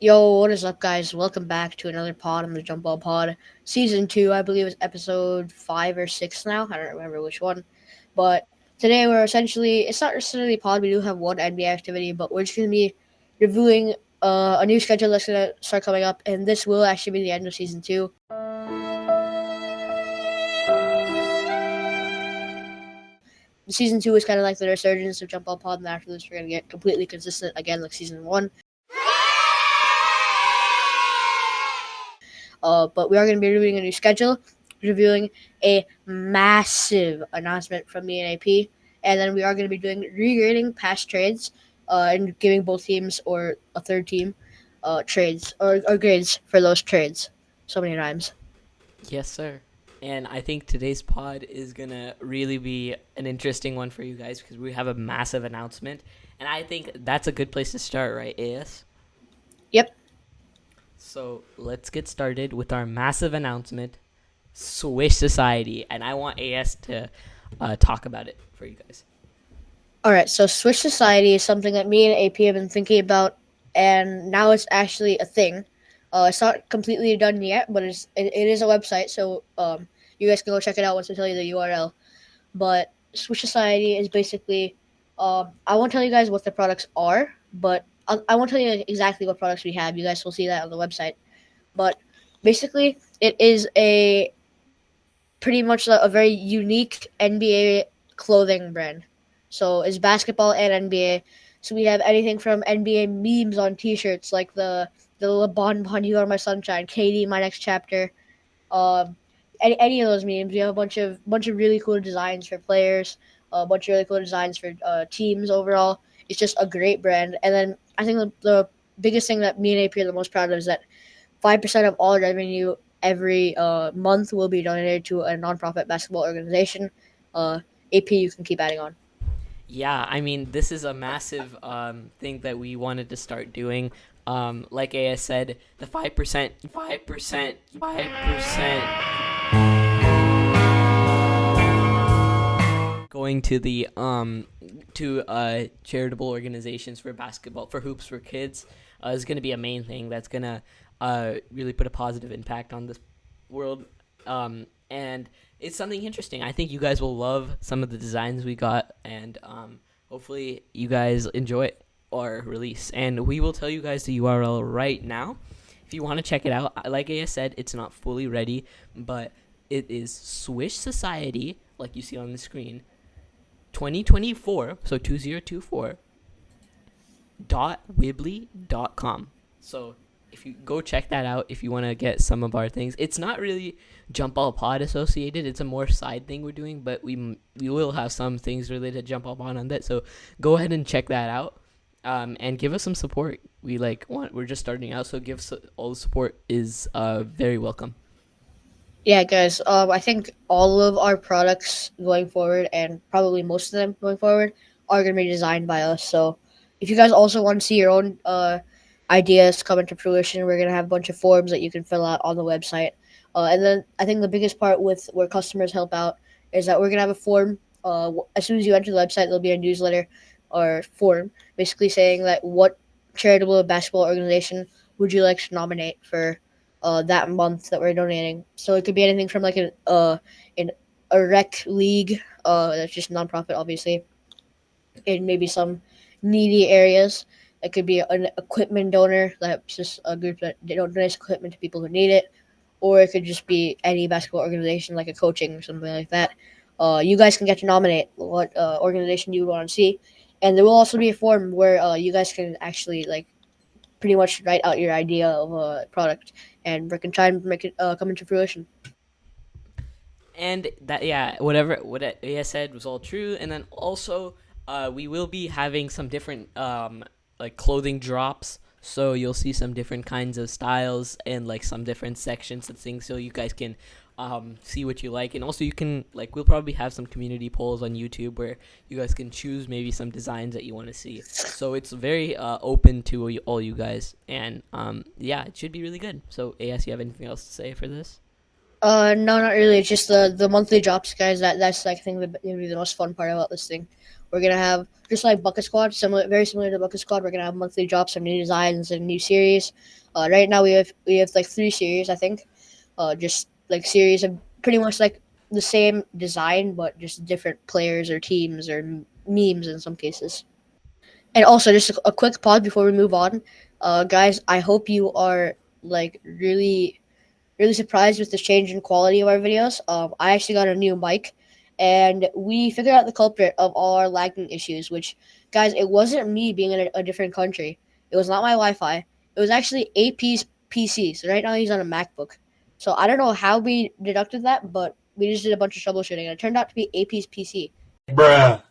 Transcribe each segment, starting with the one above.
Yo, what is up, guys? Welcome back to another pod on the Jump Ball Pod. Season 2, I believe, is episode 5 or 6 now. I don't remember which one. But today we're essentially, it's not necessarily a pod, we do have one NBA activity, but we're just going to be reviewing a new schedule that's going to start coming up, and this will actually be the end of Season 2. Season 2 is kind of like the resurgence of Jump Ball Pod, and after this, we're going to get completely consistent again like Season 1. But we are going to be reviewing a new schedule, reviewing a massive announcement from the NAP, and then we are going to be doing regrading past trades and giving both teams or a third team trades or grades for those trades. So many rhymes. Yes, sir. And I think today's pod is going to really be an interesting one for you guys because we have a massive announcement. And I think that's a good place to start, right, AS? Yep. So let's get started with our massive announcement, Swish Society. And I want AS to talk about it for you guys. All right. So Swish Society is something that me and AP have been thinking about, and now it's actually a thing. It's not completely done yet, but it is a website, so you guys can go check it out once I tell you the URL. But Swish Society is basically, I won't tell you guys what the products are, but I won't tell you exactly what products we have. You guys will see that on the website. But basically, it is a pretty much a very unique NBA clothing brand. So it's basketball and NBA. So we have anything from NBA memes on T-shirts, like the LeBron Bon You Are My Sunshine, KD My Next Chapter, um, any of those memes. We have a bunch of really cool designs for players, a bunch of really cool designs for teams overall. It's just a great brand. And then I think the biggest thing that me and AP are the most proud of is that 5% of all revenue every month will be donated to a nonprofit basketball organization. AP, you can keep adding on. Yeah, I mean, this is a massive thing that we wanted to start doing. Like AS said, the 5%, 5%, 5%. Going to the charitable organizations for basketball for hoops for kids is going to be a main thing that's going to really put a positive impact on this world, and it's something interesting. I think you guys will love some of the designs we got, and hopefully you guys enjoy our release, and we will tell you guys the URL right now if you want to check it out. Like I said, it's not fully ready, but it is Swish Society, like you see on the screen, 2024, so 2024 .weebly.com. So if you go check that out, if you want to get some of our things, it's not really Jump Ball Pod associated. It's a more side thing we're doing, but we will have some things related to Jump Ball Pod on that. So go ahead and check that out, and give us some support. We're just starting out, so all the support is very welcome. Yeah, guys. I think all of our products going forward, and probably most of them going forward, are going to be designed by us. So, if you guys also want to see your own ideas come into fruition, we're going to have a bunch of forms that you can fill out on the website. And then I think the biggest part with where customers help out is that we're going to have a form. As soon as you enter the website, there'll be a newsletter or form basically saying that what charitable basketball organization would you like to nominate for that month that we're donating. So it could be anything from like in a rec league that's just nonprofit, obviously, in maybe some needy areas. It could be an equipment donor that's just a group that donates equipment to people who need it, or it could just be any basketball organization like a coaching or something like that. You guys can get to nominate what organization you want to see, and there will also be a form where you guys can actually like pretty much write out your idea of a product, and we can try and make it come into fruition. And that, yeah, what Aya said was all true. And then also, we will be having some different like clothing drops. So you'll see some different kinds of styles and like some different sections of things, so you guys can see what you like. And also, you can we'll probably have some community polls on YouTube where you guys can choose maybe some designs that you want to see. So it's very open to all you guys, and yeah, it should be really good. So AS, you have anything else to say for this? No, not really. It's just the monthly drops, guys. That's like I think would be the most fun part about this thing. We're gonna have just like Bucket Squad, similar, very similar to Bucket Squad. We're gonna have monthly drops of new designs and new series. Right now we have like 3 series, I think. Just like series of pretty much like the same design, but just different players or teams or memes in some cases. And also, just a quick pause before we move on, guys. I hope you are like really surprised with this change in quality of our videos. I actually got a new mic, and we figured out the culprit of all our lagging issues. Which, guys, it wasn't me being in a different country. It was not my Wi-Fi. It was actually AP's PC. So right now he's on a MacBook. So I don't know how we deducted that, but we just did a bunch of troubleshooting, and it turned out to be AP's PC. Bruh.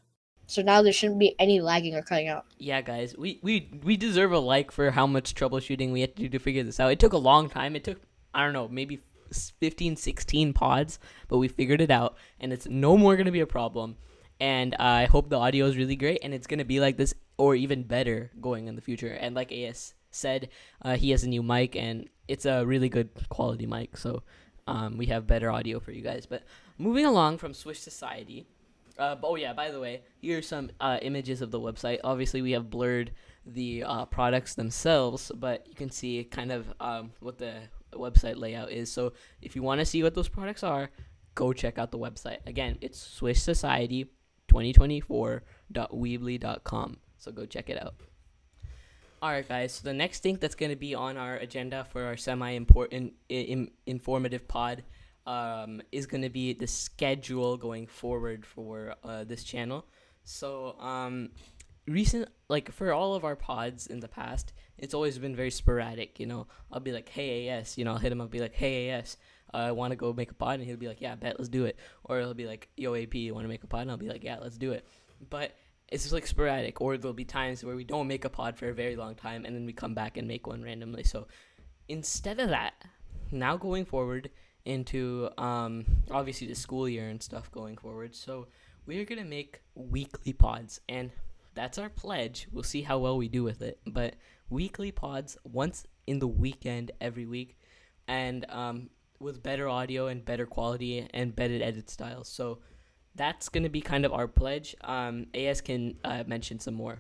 So now there shouldn't be any lagging or cutting out. Yeah, guys, we deserve a like for how much troubleshooting we had to do to figure this out. It took a long time. It took, I don't know, maybe 15, 16 pods, but we figured it out, and it's no more going to be a problem. And I hope the audio is really great, and it's going to be like this or even better going in the future. And like AS said, he has a new mic, and it's a really good quality mic, so we have better audio for you guys. But moving along from Swish Society, oh yeah, by the way, here's some images of the website. Obviously, we have blurred the products themselves, but you can see kind of what the website layout is. So if you want to see what those products are, go check out the website. Again, it's Swish Society 2024.weebly.com. So go check it out. Alright, guys, so the next thing that's going to be on our agenda for our semi-important, informative pod is going to be the schedule going forward for this channel. So, like for all of our pods in the past, it's always been very sporadic. I'll be like, hey AS, I'll hit him up, be like, hey AS, I want to go make a pod, and he'll be like, yeah, bet, let's do it. Or he'll be like, yo AP, you want to make a pod? And I'll be like, yeah, let's do it. But it's just like sporadic, or there'll be times where we don't make a pod for a very long time, and then we come back and make one randomly. So instead of that, now going forward into obviously the school year and stuff going forward, so we're gonna make weekly pods, and that's our pledge. We'll see how well we do with it, but weekly pods once in the weekend every week, and with better audio and better quality and better edit styles. So that's going to be kind of our pledge. AS can mention some more.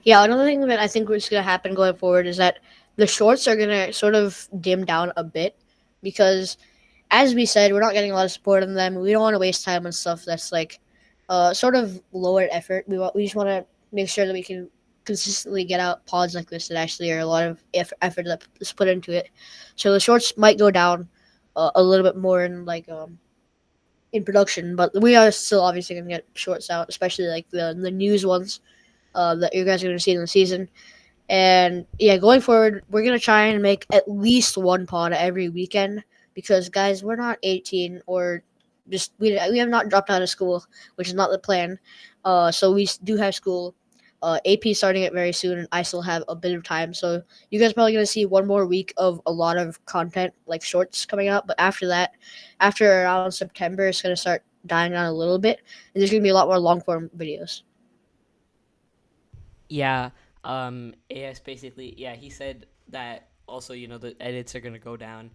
Yeah, another thing that I think is going to happen going forward is that the shorts are going to sort of dim down a bit because, as we said, we're not getting a lot of support on them. We don't want to waste time on stuff that's like sort of lower effort. We just want to make sure that we can consistently get out pods like this that actually are a lot of effort that's put into it. So the shorts might go down a little bit more in like in production, but we are still obviously going to get shorts out, especially like the news ones that you guys are going to see in the season. And yeah, going forward, we're going to try and make at least one pod every weekend because, guys, we're not 18 or just we have not dropped out of school, which is not the plan. So we do have school. AP starting it very soon, and I still have a bit of time. So you guys are probably going to see one more week of a lot of content, like shorts coming out. But after that, after around September, it's going to start dying down a little bit, and there's going to be a lot more long-form videos. Yeah, AS basically, yeah, he said that also, the edits are going to go down.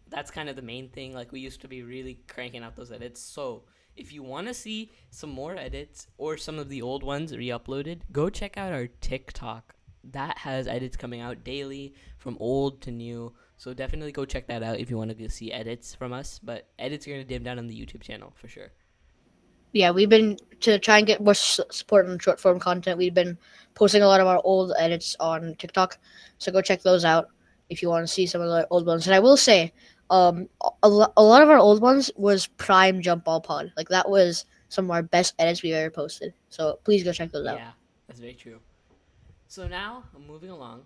That's kind of the main thing. Like, we used to be really cranking out those edits. So if you want to see some more edits or some of the old ones re-uploaded, go check out our TikTok. That has edits coming out daily from old to new. So definitely go check that out if you want to see edits from us. But edits are going to dim down on the YouTube channel for sure. Yeah, we've been to try and get more support on short form content. We've been posting a lot of our old edits on TikTok. So go check those out if you want to see some of the old ones. And I will say, a lot of our old ones was prime jump ball pod. Like that was some of our best edits we've ever posted. So please go check those out. Yeah, that's very true. So now I'm moving along.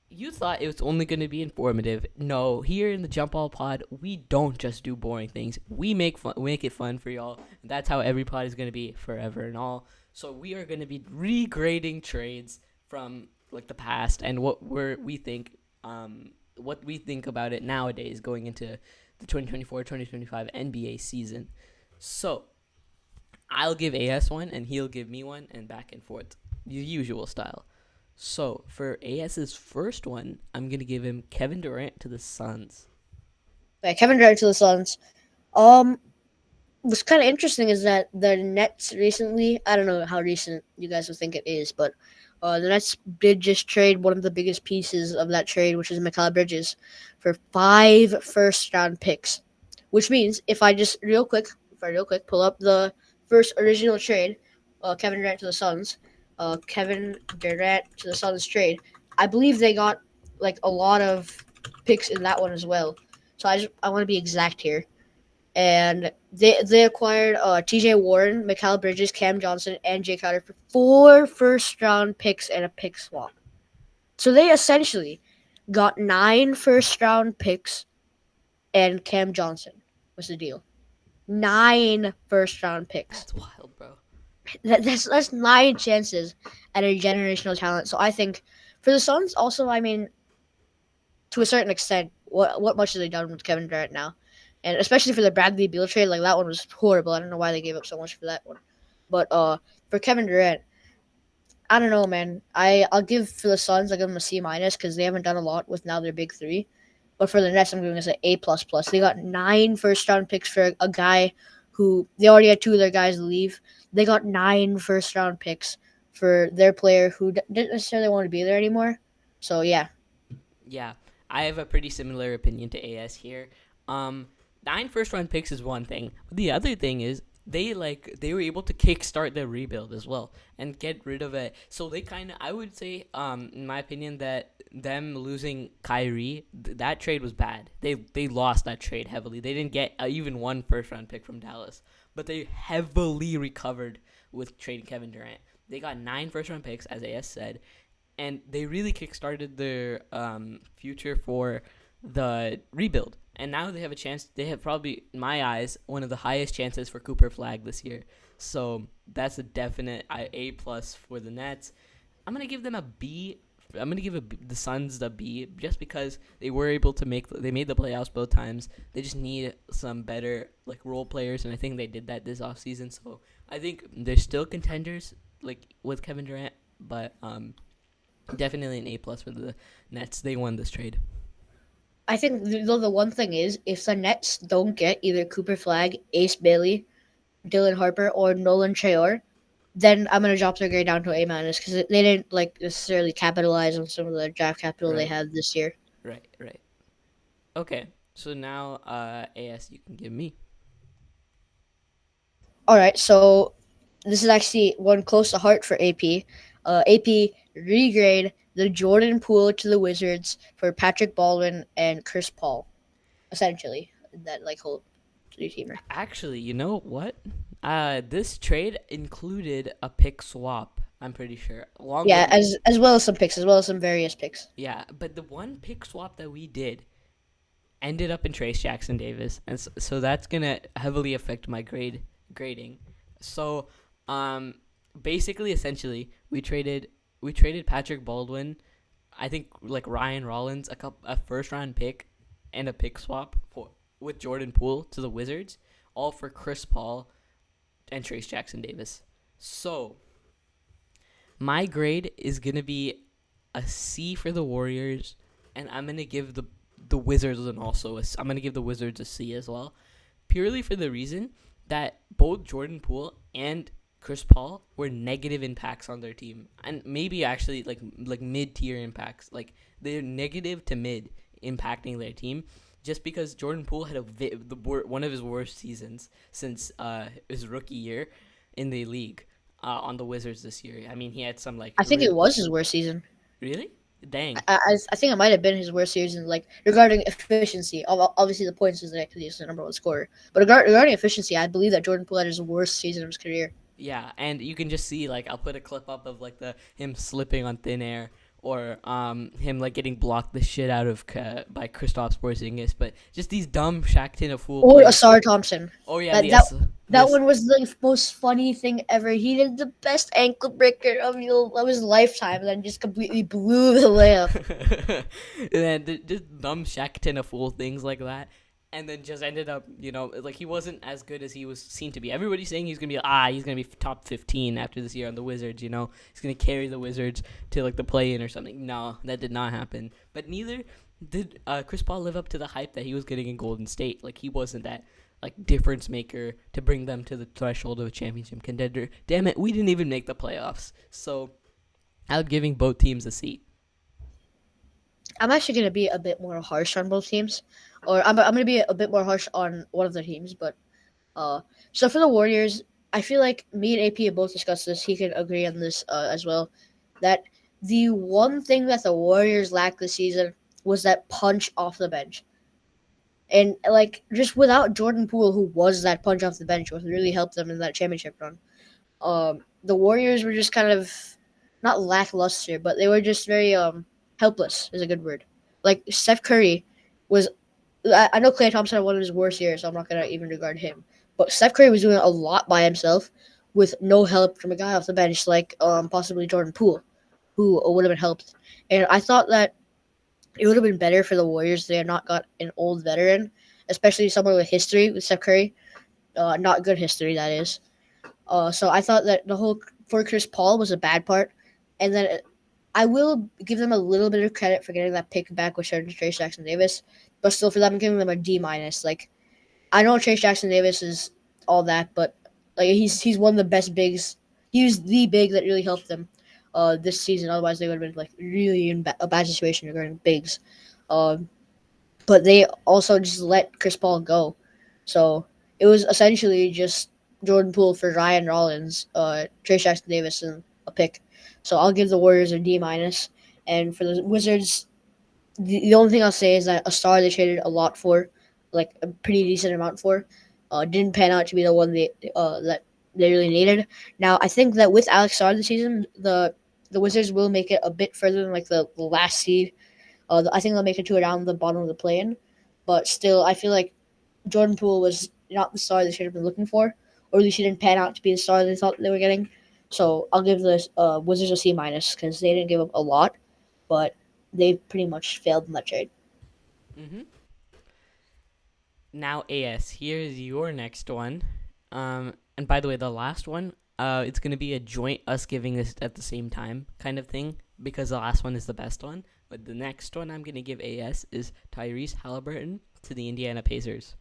You thought it was only going to be informative. No, here in the Jump Ball Pod, we don't just do boring things. We make it fun for y'all. And that's how every pod is going to be forever and all. So we are going to be regrading trades from like the past and what we think about it nowadays going into the 2024-2025 NBA season. So I'll give AS one and he'll give me one and back and forth, the usual style. So for AS's first one, I'm gonna give him Kevin Durant to the Suns. Yeah, Kevin Durant to the Suns. what's kind of interesting is that the Nets recently, I don't know how recent you guys would think it is, but the Nets did just trade one of the biggest pieces of that trade, which is Mikal Bridges, for 5 first round picks. Which means if I real quick pull up the first original trade, Kevin Durant to the Suns, Kevin Durant to the Suns trade, I believe they got like a lot of picks in that one as well. So I want to be exact here, and they acquired T.J. Warren, Mikal Bridges, Cam Johnson, and Jay Crowder for 4 first round picks and a pick swap. So they essentially got 9 first round picks and Cam Johnson was the deal. 9 first round picks. That's wild, bro. That's 9 chances at a generational talent. So I think for the Suns, also, I mean, to a certain extent, what much have they done with Kevin Durant now? And especially for the Bradley Beal trade, like that one was horrible. I don't know why they gave up so much for that one. But for Kevin Durant, I don't know, man. I'll give for the Suns, I'll give them a C minus because they haven't done a lot with now their big three. But for the Nets, I'm giving us an A plus plus. They got 9 first round picks for a guy who they already had 2 of their guys leave. They got 9 first round picks for their player who didn't necessarily want to be there anymore. So yeah, Yeah, I have a pretty similar opinion to AS here. 9 first round picks is one thing, but the other thing is they were able to kickstart their rebuild as well and get rid of it. So they kind of, I would say, in my opinion, that them losing Kyrie, that trade was bad. They lost that trade heavily. They didn't get even 1 first round pick from Dallas, but they heavily recovered with trading Kevin Durant. They got 9 first round picks, as AS said, and they really kickstarted their future for the rebuild. And now they have a chance. They have probably, in my eyes, one of the highest chances for Cooper Flag this year. So that's a definite A plus for the Nets. I'm gonna give them a B. I'm gonna give the Suns the B just because they were able to they made the playoffs both times. They just need some better like role players, and I think they did that this offseason. So I think they're still contenders like with Kevin Durant, but definitely an A plus for the Nets. They won this trade. I think the one thing is if the Nets don't get either Cooper Flag, Ace Bailey, Dylan Harper, or Nolan Trayor, then I'm gonna drop their grade down to A minus because they didn't like necessarily capitalize on some of the draft capital they Right, had this year. right. Okay, so now AS, you can give me. All right, so this is actually one close to heart for AP. AP regrade the Jordan Poole to the Wizards for Patrick Baldwin and Chris Paul, essentially that like whole 3-teamer. Actually, you know what? This trade included a pick swap. I'm pretty sure, along Yeah, with as well as some picks, as well as some various picks. yeah. But the one pick swap that we did ended up in Trace Jackson Davis, and so that's gonna heavily affect my grading. So, basically, essentially, we traded Patrick Baldwin, I think like Ryan Rollins, a first round pick, and a pick swap with Jordan Poole to the Wizards, all for Chris Paul and Trace Jackson Davis. So my grade is gonna be a C for the Warriors, and I'm gonna give the Wizards I'm gonna give the Wizards a C as well, purely for the reason that both Jordan Poole and Chris Paul were negative impacts on their team, and maybe actually like mid tier impacts. Like they're negative to mid impacting their team, just because Jordan Poole had one of his worst seasons since his rookie year in the league on the Wizards this year. I mean, he had some like I think it was his worst season. really dang. I think it might have been his worst season, like regarding efficiency. Obviously, the points is there because he's the number one scorer. But regarding efficiency, I believe that Jordan Poole had his worst season of his career. Yeah, and you can just see like I'll put a clip up of like the him slipping on thin air or him like getting blocked the shit out of by Kristaps Porzingis, but just these dumb Shaqtin' a fool Or plays. Asar Thompson. Oh yeah, That one was the most funny thing ever. He did the best ankle breaker of his lifetime, and then just completely blew the layup. and then just dumb Shaqtin' a fool things like that. And then just ended up, like he wasn't as good as he was seen to be. Everybody's saying he's gonna be top 15 after this year on the Wizards. He's gonna carry the Wizards to like the play-in or something. No, that did not happen. But neither did Chris Paul live up to the hype that he was getting in Golden State. Like he wasn't that like difference maker to bring them to the threshold of a championship contender. Damn it, we didn't even make the playoffs. So I'm giving both teams a C. I'm actually going to be a bit more harsh on both teams, or I'm going to be a bit more harsh on one of the teams. But so for the Warriors, I feel like me and AP have both discussed this. He can agree on this as well. That the one thing that the Warriors lacked this season was that punch off the bench. And like just without Jordan Poole, who was that punch off the bench, what really helped them in that championship run. The Warriors were just kind of not lackluster, but they were just very helpless is a good word. Like Steph Curry was, I know Klay Thompson had one of his worst years, so I'm not gonna even regard him. But Steph Curry was doing a lot by himself with no help from a guy off the bench like possibly Jordan Poole, who would have been helped. And I thought that it would have been better for the Warriors if they had not got an old veteran, especially someone with history with Steph Curry. Not good history, that is. So I thought that the whole for Chris Paul was a bad part, and then I will give them a little bit of credit for getting that pick back with Trace Jackson Davis, but still for them I'm giving them a D minus. Like I know Trace Jackson Davis is all that, but like he's one of the best bigs. He was the big that really helped them this season. Otherwise, they would have been like really in a bad situation regarding bigs. Um, but they also just let Chris Paul go, so it was essentially just Jordan Poole for Ryan Rollins, Trace Jackson Davis, and a pick. So I'll give the Warriors a D minus, and for the Wizards, the only thing I'll say is that a star they traded a lot for, like a pretty decent amount for, didn't pan out to be the one that they really needed. Now I think that with Alex Star this season, the Wizards will make it a bit further than like the last seed. I think they'll make it to around the bottom of the play-in, but still, I feel like Jordan Poole was not the star they should have been looking for, or at least he didn't pan out to be the star they thought they were getting. So I'll give the Wizards a C minus because they didn't give up a lot, but they pretty much failed in that trade. Mm-hmm. Now, AS, here's your next one. And by the way, the last one, it's going to be a joint us giving this at the same time kind of thing because the last one is the best one. But the next one I'm going to give AS is Tyrese Halliburton to the Indiana Pacers.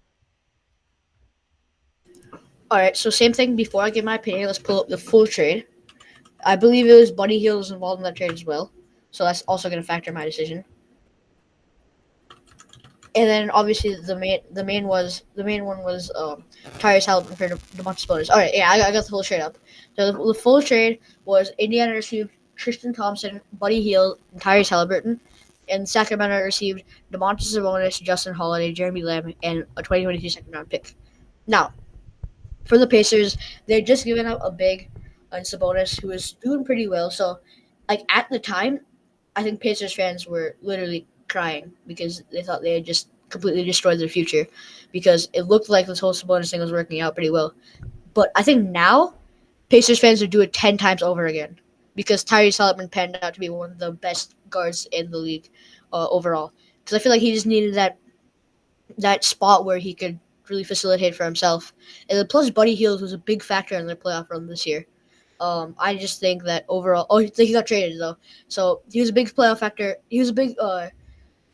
All right, so same thing. Before I give my opinion, let's pull up the full trade. I believe it was Buddy Hield was involved in that trade as well, so that's also going to factor my decision. And then obviously the main one was Tyrese Halliburton for DeMontis Sabonis. All right, yeah, I got the full trade up. So the full trade was Indiana received Tristan Thompson, Buddy Hield, and Tyrese Halliburton, and Sacramento received DeMontis Sabonis, Justin Holiday, Jeremy Lamb, and a 2022 second round pick. Now, for the Pacers, they had just given up a big on Sabonis, who was doing pretty well. So, like at the time, I think Pacers fans were literally crying because they thought they had just completely destroyed their future because it looked like this whole Sabonis thing was working out pretty well. But I think now Pacers fans would do it 10 times over again because Tyrese Halliburton panned out to be one of the best guards in the league overall. Because I feel like he just needed that spot where he could really facilitate for himself. And then plus Buddy Hield was a big factor in their playoff run this year. I just think that overall, he got traded though, so he was a big playoff factor. He was a big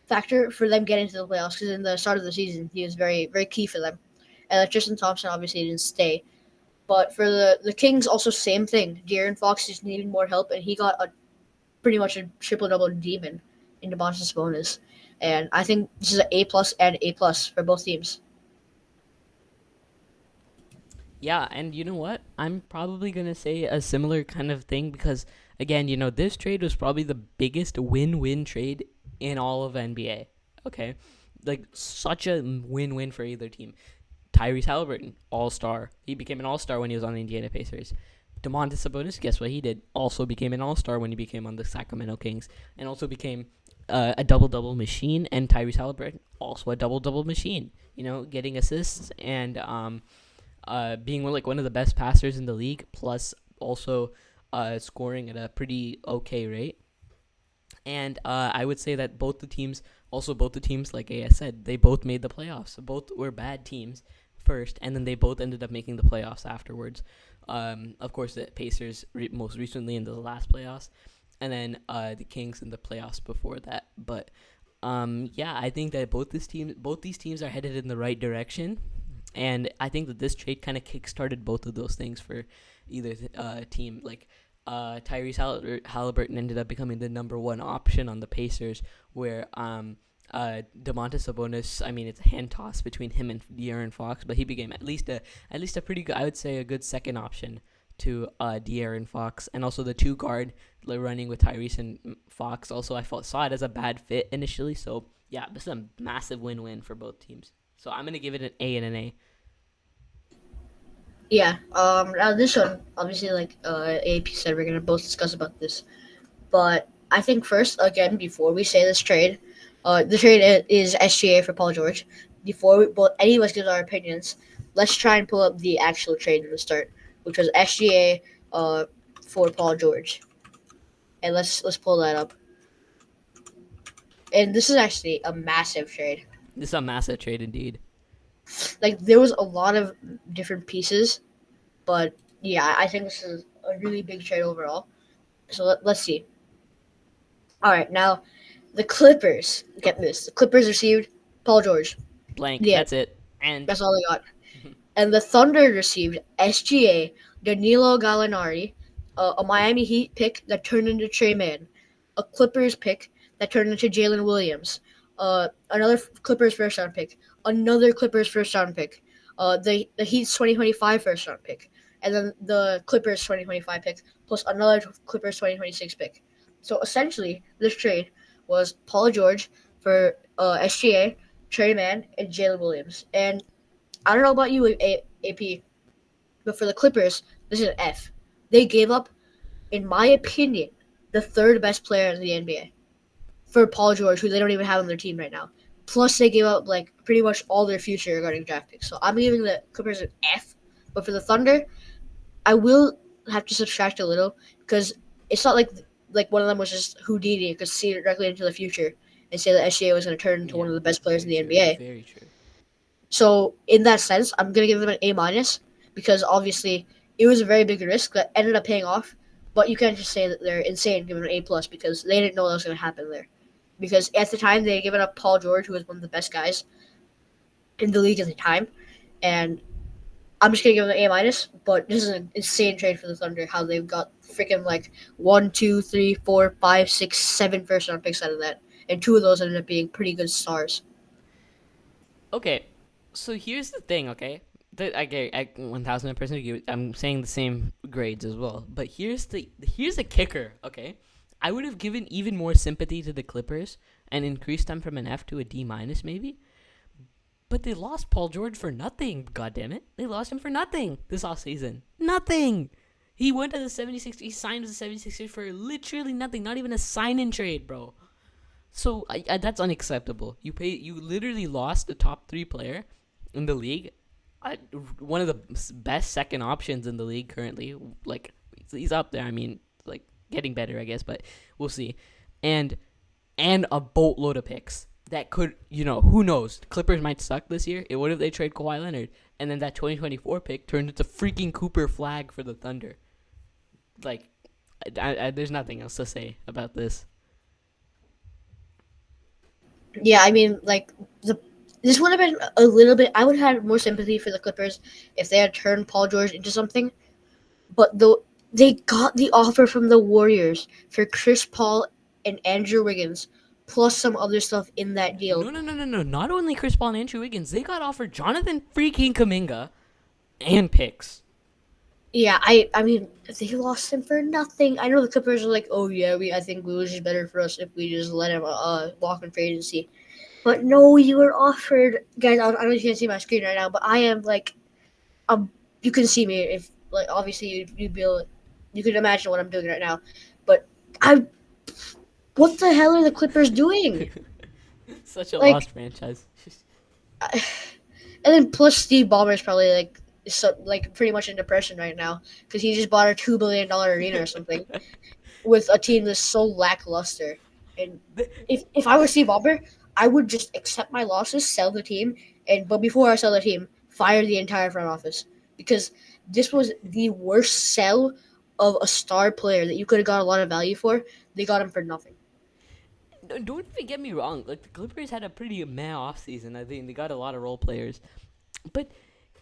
factor for them getting to the playoffs because in the start of the season he was very very key for them. And Tristan Thompson obviously didn't stay, but for the Kings also same thing. De'Aaron Fox just needed more help, and he got pretty much a triple double demon in DeMontis Sabonis. And I think this is an A plus and A plus for both teams. Yeah, and you know what? I'm probably going to say a similar kind of thing because, again, this trade was probably the biggest win-win trade in all of NBA. Okay? Like, such a win-win for either team. Tyrese Halliburton, all-star. He became an all-star when he was on the Indiana Pacers. DeMontis Sabonis, guess what he did? Also became an all-star when he became on the Sacramento Kings. And also became a double-double machine. And Tyrese Halliburton, also a double-double machine. Getting assists and being one of the best passers in the league, plus also scoring at a pretty okay rate. And I would say that both the teams, like I said, they both made the playoffs. Both were bad teams first, and then they both ended up making the playoffs afterwards. Of course, the Pacers most recently in the last playoffs, and then the Kings in the playoffs before that. But yeah, I think that both these teams are headed in the right direction. And I think that this trade kind of kickstarted both of those things for either team. Like Tyrese Halliburton ended up becoming the number one option on the Pacers, where Domantas Sabonis, I mean, it's a hand toss between him and De'Aaron Fox, but he became at least a pretty good, I would say, a good second option to De'Aaron Fox, and also the two guard running with Tyrese and Fox. Also, saw it as a bad fit initially, so yeah, this is a massive win-win for both teams. So I'm gonna give it an A and an A. Yeah. Now this one, obviously, like AP said, we're gonna both discuss about this. But I think first, again, before we say this trade, the trade is SGA for Paul George. Before both any of us gives our opinions, let's try and pull up the actual trade in the start, which was SGA for Paul George, and let's pull that up. And this is actually a massive trade. This is a massive trade indeed. Like there was a lot of different pieces, but yeah, I think this is a really big trade overall. So let's see. All right, now the Clippers get this. The Clippers received Paul George. Blank. Yeah, That's it. And that's all they got. And the Thunder received SGA, Danilo Gallinari, a Miami Heat pick that turned into Trey Mann, a Clippers pick that turned into Jalen Williams, another Clippers first round pick, another Clippers first round pick, the Heat's 2025 first round pick, and then the Clippers 2025 pick, plus another Clippers 2026 pick. So essentially, this trade was Paul George for SGA, Trey Mann, and Jalen Williams. And I don't know about you, AP, but for the Clippers, this is an F. They gave up, in my opinion, the third best player in the NBA for Paul George, who they don't even have on their team right now. Plus, they gave up like pretty much all their future regarding draft picks. So I'm giving the Clippers an F. But for the Thunder, I will have to subtract a little because it's not like one of them was just Houdini and could see directly into the future and say that SGA was going to turn into one of the best players in the NBA. Very true. So in that sense, I'm gonna give them an A minus because obviously it was a very big risk that ended up paying off. But you can't just say that they're insane giving an A plus because they didn't know that was gonna happen there. Because at the time they had given up Paul George, who was one of the best guys in the league at the time, and I'm just gonna give them an A minus. But this is an insane trade for the Thunder. How they've got freaking like 1, 2, 3, 4, 5, 6, 7 first round picks out of that, and two of those ended up being pretty good stars. Okay, so here's the thing. Okay, I 1000% agree. I'm saying the same grades as well. But here's the kicker. Okay, I would have given even more sympathy to the Clippers and increased them from an F to a D minus maybe. But they lost Paul George for nothing. God damn it, they lost him for nothing this off season. Nothing. He went to the 76. He signed with the 76ers for literally nothing. Not even a sign-in trade, bro. So that's unacceptable. You literally lost the top three player in the league, one of the best second options in the league currently. Like he's up there. I mean, like getting better, I guess, but we'll see. And a boatload of picks that could, who knows? Clippers might suck this year. What if they trade Kawhi Leonard and then that 2024 pick turned into freaking Cooper Flag for the Thunder? Like, there's nothing else to say about this. Yeah, I mean, like this would have been a little bit. I would have had more sympathy for the Clippers if they had turned Paul George into something. But they got the offer from the Warriors for Chris Paul and Andrew Wiggins, plus some other stuff in that deal. No. Not only Chris Paul and Andrew Wiggins, they got offered Jonathan freaking Kuminga and picks. Yeah, I mean, they lost him for nothing. I know the Clippers are like, oh yeah, I think it was just better for us if we just let him walk in free agency. But no, you were offered, guys. I don't know if you can see my screen right now, but I am like, you can see me if like obviously you'd be able, you can imagine what I'm doing right now. But what the hell are the Clippers doing? Such a lost franchise. And then plus Steve Ballmer is probably like pretty much in depression right now because he just bought a $2 billion arena or something with a team that's so lackluster. And if I were Steve Ballmer, I would just accept my losses, sell the team, but before I sell the team, fire the entire front office because this was the worst sell of a star player that you could have got a lot of value for. They got him for nothing. Don't even get me wrong. Like the Clippers had a pretty meh offseason. I think they got a lot of role players, but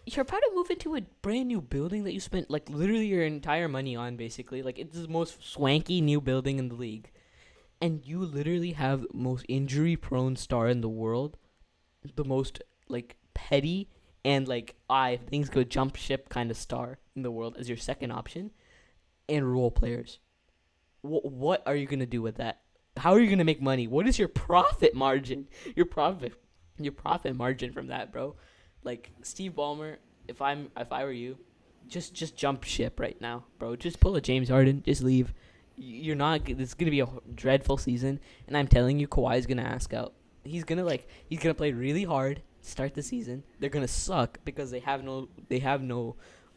you're about to move into a brand new building that you spent like literally your entire money on, basically. Like it's the most swanky new building in the league, and you literally have the most injury prone star in the world, the most like petty and like if things go jump ship kind of star in the world as your second option, and role players. What are you gonna do with that? How are you gonna make money? What is your profit margin? Your profit margin from that, bro. Like Steve Ballmer, if I were you, just jump ship right now, bro. Just pull a James Harden. Just leave. You're not. It's gonna be a dreadful season, and I'm telling you, Kawhi's gonna ask out. He's gonna play really hard. Start the season. They're gonna suck because they have no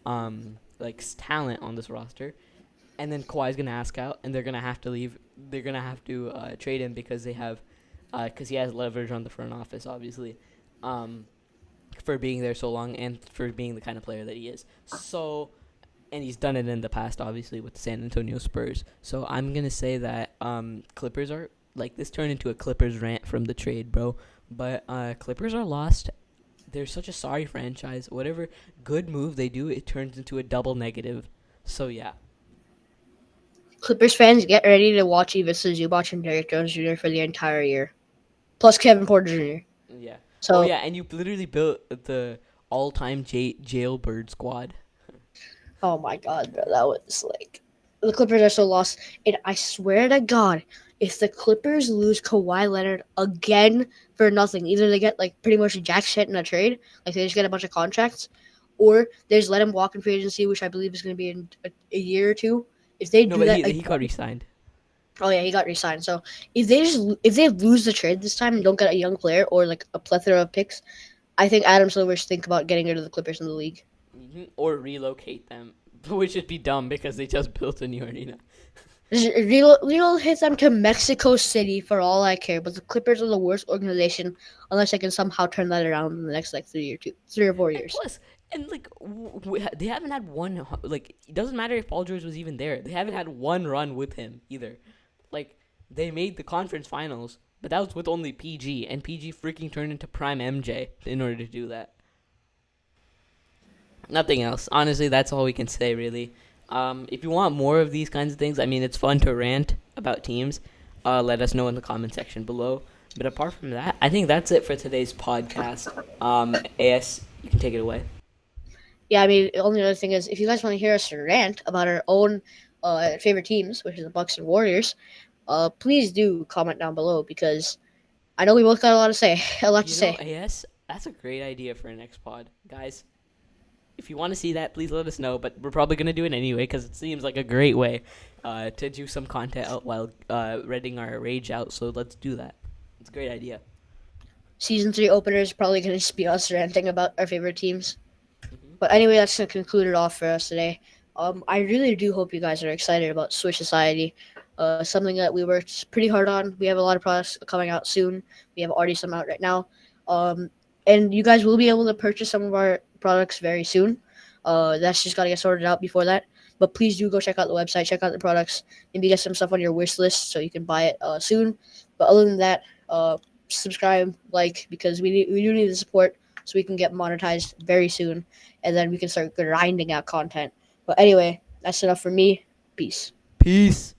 like talent on this roster, and then Kawhi's gonna ask out, and they're gonna have to leave. They're gonna have to trade him because because he has leverage on the front office, obviously, um, for being there so long and for being the kind of player that he is. So, and he's done it in the past, obviously, with the San Antonio Spurs. So I'm gonna say that Clippers are like this turned into a Clippers rant from the trade, bro. But Clippers are lost. They're such a sorry franchise. Whatever good move they do, it turns into a double negative. So yeah. Clippers fans, get ready to watch Ivica Zubac and Derrick Jones Jr. for the entire year, plus Kevin Porter Jr. Yeah. Oh So, yeah, and you literally built the all-time jailbird squad. oh my God, bro, that was like the Clippers are so lost. And I swear to God, if the Clippers lose Kawhi Leonard again for nothing, either they get like pretty much jack shit in a trade, like they just get a bunch of contracts, or they just let him walk in free agency, which I believe is going to be in a year or two. If they No, do but that he got again, re-signed. oh yeah, he got re-signed. So if they lose the trade this time and don't get a young player or like a plethora of picks, I think Adam Silver should think about getting rid of the Clippers in the league. Or relocate them, which would be dumb because they just built a new arena. Relocate them to Mexico City for all I care. But the Clippers are the worst organization unless I can somehow turn that around in the next like 3 or 4 years. Plus, and like they haven't had one like it doesn't matter if Paul George was even there. They haven't had one run with him either. Like they made the conference finals, but that was with only PG, and PG freaking turned into prime MJ in order to do that. Nothing else. Honestly, that's all we can say really. If you want more of these kinds of things, I mean, it's fun to rant about teams. Let us know in the comment section below. But apart from that, I think that's it for today's podcast. AS, you can take it away. Yeah, I mean, the only other thing is if you guys want to hear us rant about our own favorite teams, which is the Bucks and Warriors, please do comment down below because I know we both got a lot to say. A lot to You know, say. AS, that's a great idea for a next pod. Guys, if you want to see that, please let us know. But we're probably going to do it anyway because it seems like a great way to do some content out while reading our rage out. So let's do that. It's a great idea. Season 3 opener is probably going to just be us ranting about our favorite teams. Hmm. But anyway, that's going to conclude it off for us today. I really do hope you guys are excited about Switch Society. Something that we worked pretty hard on. We have a lot of products coming out soon. We have already some out right now. And you guys will be able to purchase some of our products very soon. That's just got to get sorted out before that. But please do go check out the website, check out the products, maybe get some stuff on your wish list so you can buy it soon. But other than that, subscribe, like, because we do need the support so we can get monetized very soon, and then we can start grinding out content. But anyway, that's enough for me. Peace. Peace.